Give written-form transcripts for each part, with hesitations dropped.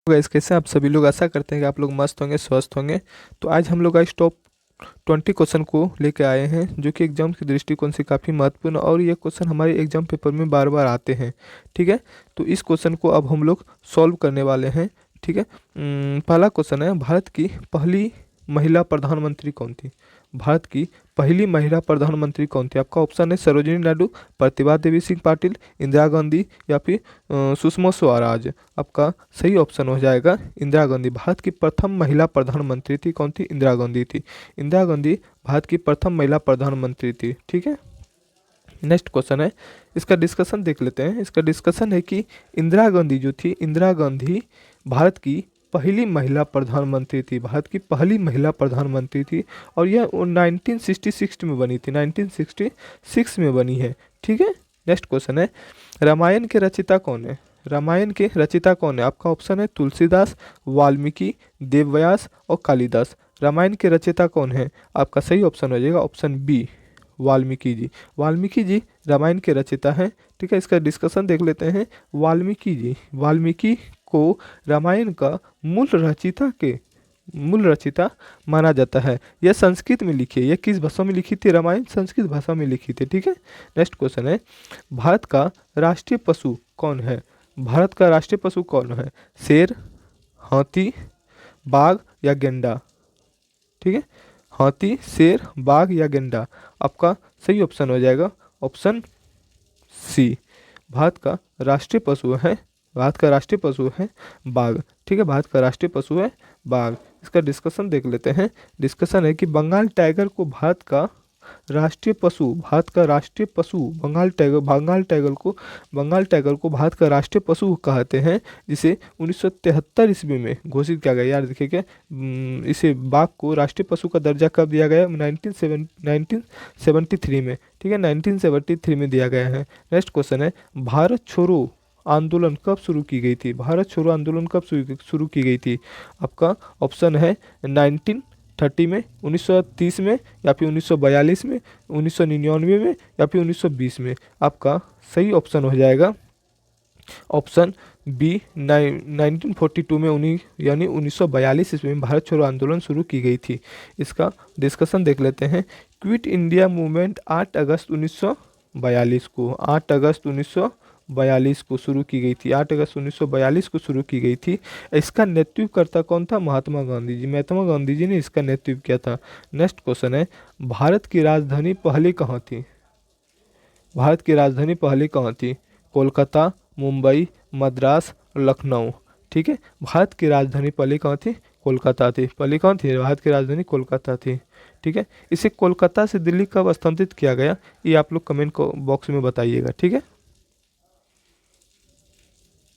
Guys, कैसे हैं आप सभी लोग। आशा करते हैं कि आप लोग मस्त होंगे, स्वस्थ होंगे। तो आज हम लोग आज टॉप 20 क्वेश्चन को लेके आए हैं, जो कि एग्जाम के दृष्टिकोण से काफ़ी महत्वपूर्ण और ये क्वेश्चन हमारे एग्जाम पेपर में बार बार आते हैं। ठीक है, तो इस क्वेश्चन को अब हम लोग सॉल्व करने वाले हैं। ठीक है, पहला क्वेश्चन है, भारत की पहली महिला प्रधानमंत्री कौन थी। भारत की पहली महिला प्रधानमंत्री कौन थी। आपका ऑप्शन है सरोजिनी नायडू, प्रतिभा देवी सिंह पाटिल, इंदिरा गांधी या फिर सुषमा स्वराज। आपका सही ऑप्शन हो जाएगा इंदिरा गांधी। भारत की प्रथम महिला प्रधानमंत्री थी, कौन थी। इंदिरा गांधी थी। इंदिरा गांधी भारत की प्रथम महिला प्रधानमंत्री थी। ठीक है, नेक्स्ट क्वेश्चन है, इसका डिस्कशन देख लेते हैं। इसका डिस्कशन है कि इंदिरा गांधी जो थी, इंदिरा गांधी भारत की पहली महिला प्रधानमंत्री थी। भारत की पहली महिला प्रधानमंत्री थी और यह 1966 में बनी थी, 1966 में बनी है। ठीक है, नेक्स्ट क्वेश्चन है, रामायण के रचयिता कौन है। रामायण के रचयिता कौन है। आपका ऑप्शन है तुलसीदास, वाल्मीकि, देवव्यास और कालिदास। रामायण के रचयिता कौन है। आपका सही ऑप्शन हो जाएगा ऑप्शन बी, वाल्मीकि जी। वाल्मीकि जी रामायण के रचयिता हैं। ठीक है, इसका डिस्कशन देख लेते हैं। वाल्मीकि जी, वाल्मीकि को रामायण का मूल रचयिता माना जाता है। यह संस्कृत में लिखी है। यह किस भाषा में लिखी थी। रामायण संस्कृत भाषा में लिखी थी। ठीक है, नेक्स्ट क्वेश्चन है, भारत का राष्ट्रीय पशु कौन है। भारत का राष्ट्रीय पशु कौन है। शेर, हाथी, बाघ या गेंडा। ठीक है, हाथी, शेर, बाघ या गेंडा। आपका सही ऑप्शन हो जाएगा ऑप्शन सी, भारत का राष्ट्रीय पशु है, भारत का राष्ट्रीय पशु है बाघ। ठीक है, भारत का राष्ट्रीय पशु है बाघ। इसका डिस्कशन देख लेते हैं। डिस्कशन है कि बंगाल टाइगर को भारत का राष्ट्रीय पशु, भारत का राष्ट्रीय पशु बंगाल टाइगर को भारत का राष्ट्रीय पशु कहते हैं, जिसे 1973 ईस्वी में घोषित किया गया। यार देखिए क्या, इसे बाघ को राष्ट्रीय पशु का दर्जा कब दिया गया। 1973 में। ठीक है, 1973 में दिया गया है। नेक्स्ट क्वेश्चन है, भारत छोड़ो आंदोलन कब शुरू की गई थी। भारत छोड़ो आंदोलन कब शुरू की गई थी। आपका ऑप्शन है 1930 में, 1930 में या फिर 1942 में, 1999 में या फिर 1920 में। आपका सही ऑप्शन हो जाएगा ऑप्शन बी, 1942 में, उन्हीं यानी 1942 ईस्वी में भारत छोड़ो आंदोलन शुरू की गई थी। इसका डिस्कशन देख लेते हैं। क्विट इंडिया मूवमेंट 8 अगस्त 1942 को, 8 अगस्त 1942 को शुरू की गई थी। 8 अगस्त 1942 को शुरू की गई थी। इसका नेतृत्वकर्ता कौन था। महात्मा गांधी जी। महात्मा गांधी जी ने इसका नेतृत्व किया था। नेक्स्ट क्वेश्चन है, भारत की राजधानी पहले कहाँ थी। भारत की राजधानी पहले कहाँ थी। कोलकाता, मुंबई, मद्रास, लखनऊ। ठीक है, भारत की राजधानी पहले कहाँ थी। कोलकाता थी। पहले कौन थी। भारत की राजधानी कोलकाता थी। ठीक है, इसे कोलकाता से दिल्ली कब स्थानांतरित किया गया, ये आप लोग कमेंट को बॉक्स में बताइएगा। ठीक है,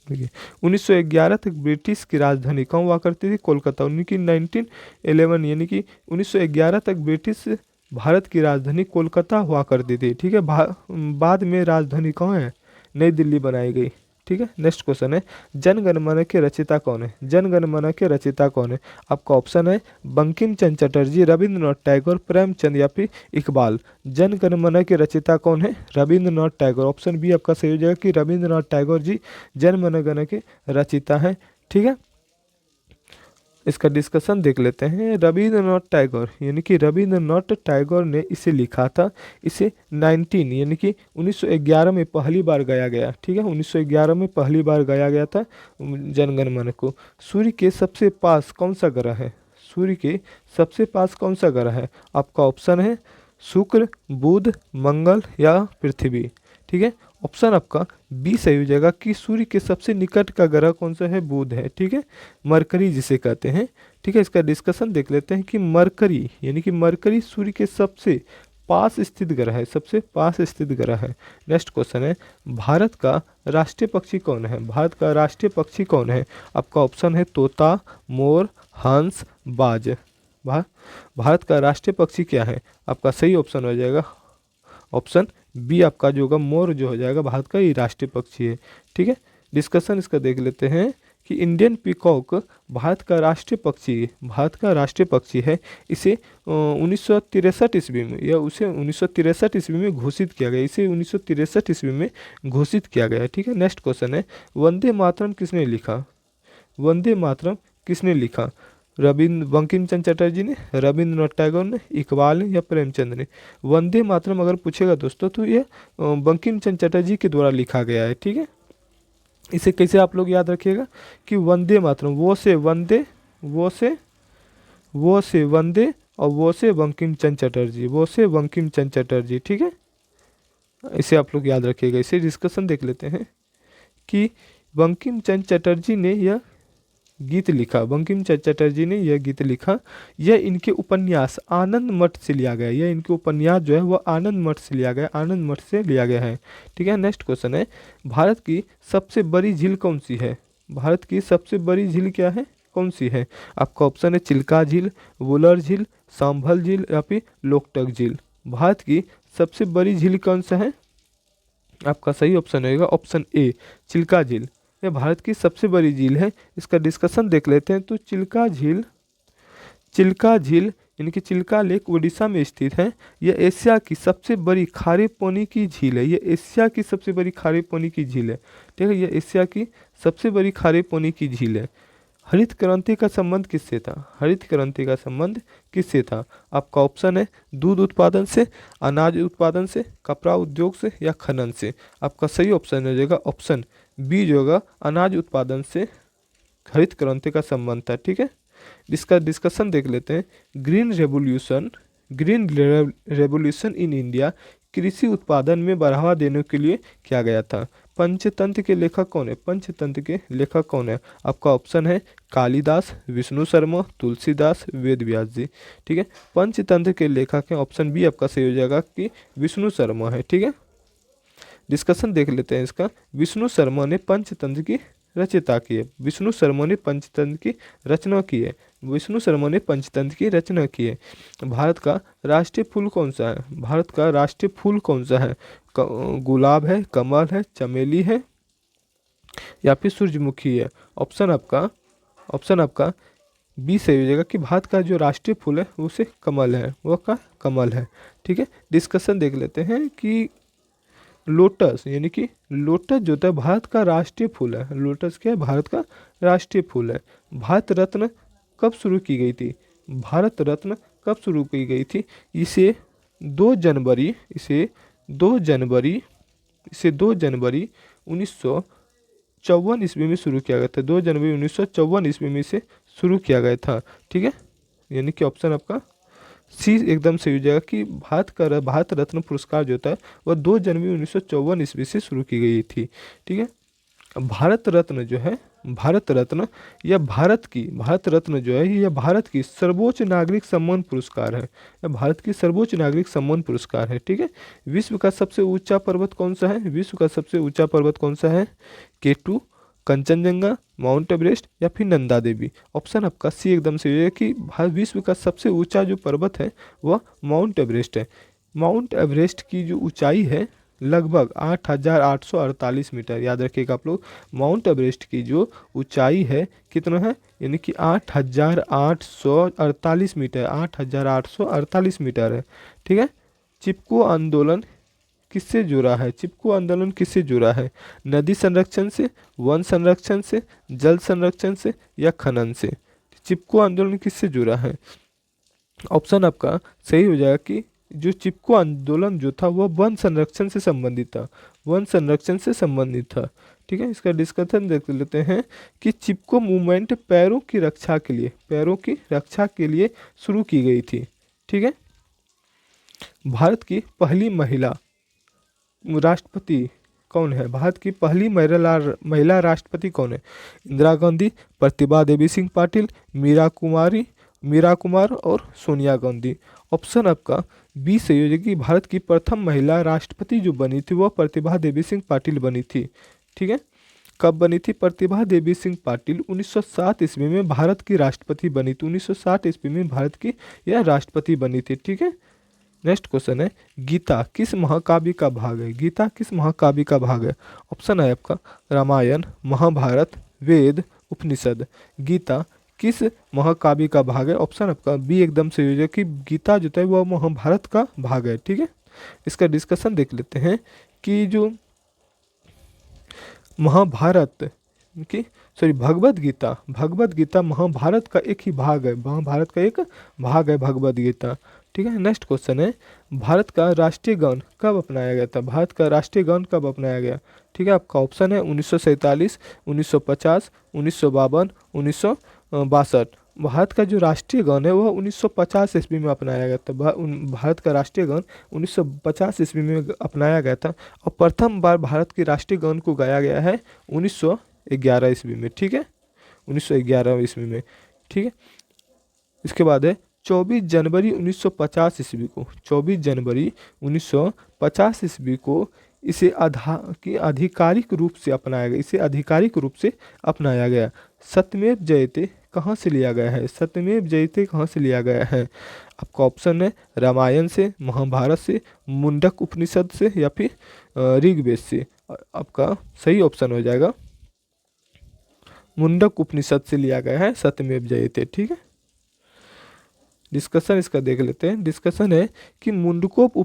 देखिए 1911 तक ब्रिटिश की राजधानी कहाँ हुआ करती थी। कोलकाता। उनकी 1911 यानी कि 1911 तक ब्रिटिश भारत की राजधानी कोलकाता हुआ करती थी। ठीक है, बाद में राजधानी कहाँ है, नई दिल्ली बनाई गई। ठीक है, नेक्स्ट क्वेश्चन है, जन गण मन के रचयिता कौन है। जन गण मन के रचयिता कौन है। आपका ऑप्शन है बंकिम चंद्र चटर्जी, रविंद्रनाथ टैगोर, प्रेमचंद या फिर इकबाल। जन गण मन के रचयिता कौन है। रविंद्रनाथ टैगोर। ऑप्शन बी आपका सही हो जाएगा कि रविंद्रनाथ टैगोर जी जन मन गण के रचयिता हैं। ठीक है, इसका डिस्कशन देख लेते हैं। रविंद्रनाथ टैगोर यानी कि रविंद्रनाथ टैगोर ने इसे लिखा था। इसे 19 यानी कि 1911 में पहली बार गाया गया। ठीक है, 1911 में पहली बार गाया गया था जनगण मन को। सूर्य के सबसे पास कौन सा ग्रह है। सूर्य के सबसे पास कौन सा ग्रह है। आपका ऑप्शन है शुक्र, बुध, मंगल या पृथ्वी। ठीक है, ऑप्शन आपका बी सही हो जाएगा कि सूर्य के सबसे निकट का ग्रह कौन सा है, बुध है। ठीक है, मरकरी जिसे कहते हैं। ठीक है, इसका डिस्कशन देख लेते हैं कि मरकरी यानी कि मरकरी सूर्य के सबसे पास स्थित ग्रह है, सबसे पास स्थित ग्रह है। नेक्स्ट क्वेश्चन है, भारत का राष्ट्रीय पक्षी कौन है। भारत का राष्ट्रीय पक्षी कौन है। आपका ऑप्शन है तोता, मोर, हंस, बाज। भारत का राष्ट्रीय पक्षी क्या है। आपका सही ऑप्शन हो जाएगा ऑप्शन बी, आपका जो होगा मोर जो हो जाएगा भारत का ये राष्ट्रीय पक्षी है। ठीक है, डिस्कशन इसका देख लेते हैं कि इंडियन पीकॉक भारत का राष्ट्रीय पक्षी, भारत का राष्ट्रीय पक्षी है। इसे 1963 ईस्वी में या उसे 1963 ईस्वी में घोषित किया गया। इसे 1963 ईस्वी में घोषित किया गया। ठीक है, नेक्स्ट क्वेश्चन है, वंदे मातरम किसने लिखा। वंदे मातरम किसने लिखा? बंकिम चंद्र चटर्जी ने, रविंद्रनाथ टैगोर ने, इकबाल ने या प्रेमचंद ने? वंदे मातरम अगर पूछेगा दोस्तों तो ये बंकिम चंद्र चटर्जी के द्वारा लिखा गया है। ठीक है, इसे कैसे आप लोग याद रखिएगा कि वंदे मातरम, वो से वंदे, वो से वंदे और वो से बंकिम चंद्र चटर्जी, वो से बंकिम चंद्र चटर्जी। ठीक है, इसे आप लोग याद रखिएगा। इसे डिस्कशन देख लेते हैं कि बंकिम चंद्र चटर्जी ने यह गीत लिखा, बंकिम चंद्र चटर्जी ने यह गीत लिखा, यह इनके उपन्यास आनंद मठ से लिया गया, यह इनके उपन्यास जो है वह आनंद मठ से लिया गया, आनंद मठ से लिया गया है। ठीक है, नेक्स्ट क्वेश्चन है, भारत की सबसे बड़ी झील कौन सी है? भारत की सबसे बड़ी झील क्या है, कौन सी है? आपका ऑप्शन है चिल्का झील, वुलर झील, सांभल झील या फिर लोकटक झील। भारत की सबसे बड़ी झील कौन सा है? आपका सही ऑप्शन होगा ऑप्शन ए, चिल्का झील। यह भारत की सबसे बड़ी झील है। इसका डिस्कशन देख लेते हैं। तो चिल्का झील, चिल्का झील यानी चिल्का लेक उड़ीसा में स्थित है। यह एशिया की सबसे बड़ी खारे पानी की झील है, यह एशिया की सबसे बड़ी खारे पानी की झील है। ठीक है, यह एशिया की सबसे बड़ी खारे पानी की झील है। हरित क्रांति का संबंध किससे था? हरित क्रांति का संबंध किससे था? आपका ऑप्शन है दूध उत्पादन से, अनाज उत्पादन से, कपड़ा उद्योग से या खनन से। आपका सही ऑप्शन हो जाएगा ऑप्शन बी जो होगा अनाज उत्पादन से हरित क्रांति का संबंध था। ठीक है, इसका डिस्कशन देख लेते हैं। Green revolution, green revolution in India कृषि उत्पादन में बढ़ावा देने के लिए किया गया था। पंचतंत्र के लेखक कौन है? पंचतंत्र के लेखक कौन है? आपका ऑप्शन है कालिदास, विष्णु शर्मा, तुलसीदास, वेद व्यास जी। ठीक है, पंचतंत्र के लेखक हैं, ऑप्शन बी आपका सही हो जाएगा कि विष्णु शर्मा है। ठीक है, डिस्कशन देख लेते हैं इसका। विष्णु शर्मा ने पंचतंत्र की रचयिता की है, विष्णु शर्मा ने पंचतंत्र की रचना की है, विष्णु शर्मा ने पंचतंत्र की रचना की है। भारत का राष्ट्रीय फूल कौन सा है? भारत का राष्ट्रीय फूल कौन सा है? गुलाब है, कमल है, चमेली है या फिर सूरजमुखी है? ऑप्शन आपका बी सही हो जाएगा कि भारत का जो राष्ट्रीय फूल है वो से कमल है, वो का कमल है। ठीक है, डिस्कशन देख लेते हैं कि लोटस यानी कि लोटस जो है भारत का राष्ट्रीय फूल है। लोटस क्या है? भारत का राष्ट्रीय फूल है। भारत रत्न कब शुरू की गई थी? भारत रत्न कब शुरू की गई थी? इसे 2 जनवरी 1954 ईस्वी में शुरू किया गया था। 2 जनवरी 1954 ईस्वी में से शुरू किया गया था। ठीक है, यानी कि ऑप्शन आपका सी एकदम सही हो जाएगा कि भारत रत्न पुरस्कार जो होता है वह 2 जनवरी 1954 ईस्वी से शुरू की गई थी। ठीक है, भारत रत्न जो है, भारत रत्न जो है यह भारत की सर्वोच्च नागरिक सम्मान पुरस्कार है। यह भारत की सर्वोच्च नागरिक सम्मान पुरस्कार है। ठीक है, विश्व का सबसे ऊंचा पर्वत कौन सा है? विश्व का सबसे ऊंचा पर्वत कौन सा है? K2, कंचनजंगा, माउंट एवरेस्ट या फिर नंदा देवी। ऑप्शन आपका सी एकदम सही है कि विश्व का सबसे ऊंचा जो पर्वत है वह माउंट एवरेस्ट है। माउंट एवरेस्ट की जो ऊंचाई है लगभग 8,848 मीटर। याद रखिएगा आप लोग, माउंट एवरेस्ट की जो ऊंचाई है कितना है? यानी कि 8,848 मीटर, 8,848 मीटर है। ठीक है, चिपको आंदोलन किससे जुड़ा है? चिपको आंदोलन किससे जुड़ा है? नदी संरक्षण से, वन संरक्षण से, जल संरक्षण से या खनन से? चिपको आंदोलन किससे जुड़ा है? ऑप्शन आपका सही हो जाएगा कि जो चिपको आंदोलन जो था वह वन संरक्षण से संबंधित था, वन संरक्षण से संबंधित था। ठीक है, इसका डिस्कशन देख लेते हैं कि चिपको मूवमेंट पैरों की रक्षा के लिए शुरू की गई थी। ठीक है, भारत की पहली महिला राष्ट्रपति कौन है? भारत की पहली महिला राष्ट्रपति कौन है? इंदिरा गांधी, प्रतिभा देवी सिंह पाटिल, मीरा कुमार और सोनिया गांधी। ऑप्शन आपका बी सही हो जाएगी। भारत की प्रथम महिला राष्ट्रपति जो बनी थी वह प्रतिभा देवी सिंह पाटिल बनी थी। ठीक है, कब बनी थी? प्रतिभा देवी सिंह पाटिल 1907 ईस्वी में भारत की राष्ट्रपति बनी थी। 1907 ईस्वी में भारत की यह राष्ट्रपति बनी थी। ठीक है, नेक्स्ट क्वेश्चन है गीता किस महाकाव्य का भाग है? गीता किस महाकाव्य का भाग है? ऑप्शन है आपका रामायण, महाभारत, वेद, उपनिषद। गीता किस महाकाव्य का भाग है? ऑप्शन आपका बी एकदम सही हो जाएगा कि गीता जो है वह महाभारत का भाग है। ठीक है, इसका डिस्कशन देख लेते हैं कि जो महाभारत की सॉरी भगवद गीता, भगवद गीता महाभारत का एक ही भाग है, महाभारत का एक भाग है भगवद गीता। ठीक है, नेक्स्ट क्वेश्चन है, भारत का राष्ट्रीय गान कब अपनाया गया था? भारत का राष्ट्रीय गान कब अपनाया गया? ठीक है, आपका ऑप्शन है 1947, 1950, 1952, 1962। भारत का जो राष्ट्रीय गान है वह 1950 ईस्वी में अपनाया गया था। भारत का राष्ट्रीय गान 1950 ईस्वी में अपनाया गया था, और प्रथम बार भारत के राष्ट्रीय गान को गाया गया है 1911 ईस्वी में। ठीक है, 1911 ईस्वी में। ठीक है, इसके बाद है 24 जनवरी 1950 ईस्वी को, 24 जनवरी 1950 ईस्वी को इसे आधिकारिक रूप से अपनाया गया, इसे आधिकारिक रूप से अपनाया गया। सत्यमेव जयते कहाँ से लिया गया है? सत्यमेव जयते कहाँ से लिया गया है? आपका ऑप्शन है रामायण से, महाभारत से, मुंडक उपनिषद से, या फिर ऋग्वेद से। आपका सही ऑप्शन हो जाएगा मुंडक उपनिषद से लिया गया है सत्यमेव जयते। ठीक है, डिस्कशन इसका देख लेते हैं। डिस्कशन है कि मुंडकोप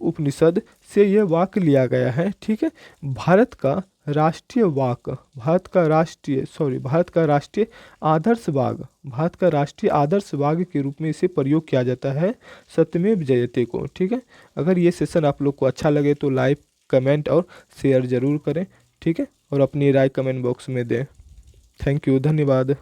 उपनिषद से यह वाक्य लिया गया है। ठीक है, भारत का राष्ट्रीय आदर्श वाक्य के रूप में इसे प्रयोग किया जाता है सत्यमेव जयते को। ठीक है, अगर ये सेशन आप लोग को अच्छा लगे तो लाइक, कमेंट और शेयर जरूर करें। ठीक है, और अपनी राय कमेंट बॉक्स में दें। थैंक यू, धन्यवाद।